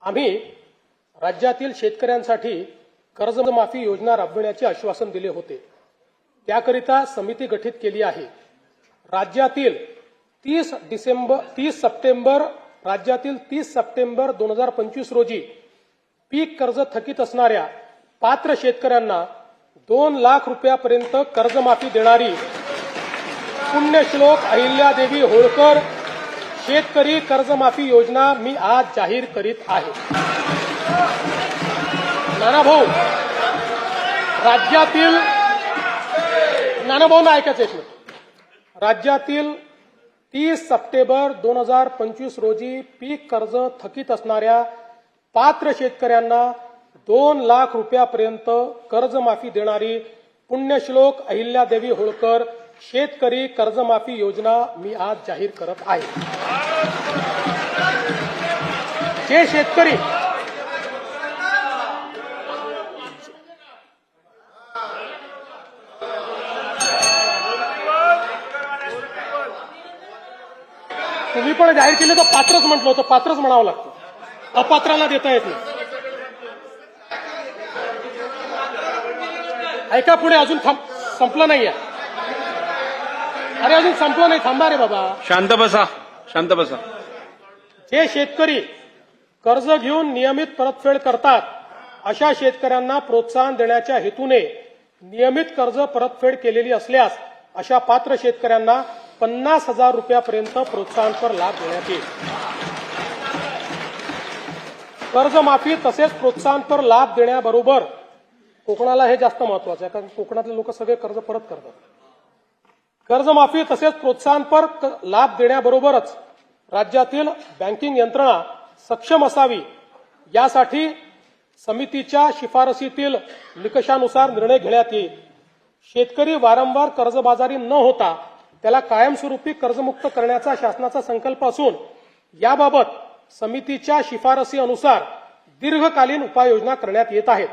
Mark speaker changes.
Speaker 1: आम्ही राज्यातील शेतकऱ्यांसाठी कर्जमाफी योजना राबविण्याचे आश्वासन दिले होते। त्याकरिता समिती गठीत केली आहे। राज्यातील 30 सप्टेंबर 2025 रोजी पीक कर्ज थकीत असणाऱ्या पात्र शेतकऱ्यांना 2 लाख रुपयापर्यंत कर्जमाफी देणारी पुण्यश्लोक अहिल्यादेवी होळकर शेतकरी कर्जमाफी योजना मी आज जाहीर करीत आहे। नानाभाऊ, राज्यातील राज्यातील 30 सप्टेंबर 2025 रोजी पीक कर्ज थकीत असणाऱ्या पात्र शेतकऱ्यांना 2 लाख रुपयापर्यंत कर्जमाफी देणारी पुण्यश्लोक अहिल्यादेवी होळकर शेतकरी कर्जमाफी योजना मी आज जाहीर करत आहे। जे शेतकरी तुम्ही पण जाहीर केले तर पात्रच म्हटलं होतं, पात्रच म्हणावं लागतं, अपात्राला देता येत नाही। ऐका पुढे, अजून संपलं नाहीये। अरे अजून संपलं नाही, थांबा रे बाबा,
Speaker 2: शांत बसा, शांत बसा।
Speaker 1: जे शेतकरी कर्ज घेऊन नियमित परतफेड करतात अशा शेतकऱ्यांना प्रोत्साहन देण्याच्या हेतूने नियमित कर्ज परतफेड केलेली असल्यास अशा पात्र शेतकऱ्यांना 50,000 रुपयापर्यंत प्रोत्साहनपर लाभ देण्यात येईल। कर्जमाफी तसेच प्रोत्साहनपर लाभ देण्याबरोबर कोकणाला हे जास्त महत्वाचं आहे, कारण कोकणातले लोक सगळे कर्ज परत करतात। कर्जमाफी तसेच प्रोत्साहनपर लाभ देण्याबरोबरच राज्यातील बँकिंग यंत्रणा सक्षम असावी यासाठी समितीच्या शिफारसीतील निकषानुसार निर्णय घेण्यात येईल। शेतकरी वारंवार कर्जबाजारी न होता त्याला कायमस्वरूपी कर्जमुक्त करण्याचा शासनाचा संकल्प असून याबाबत समितीच्या शिफारसी अनुसार दीर्घकालीन उपाययोजना करण्यात येत आहेत।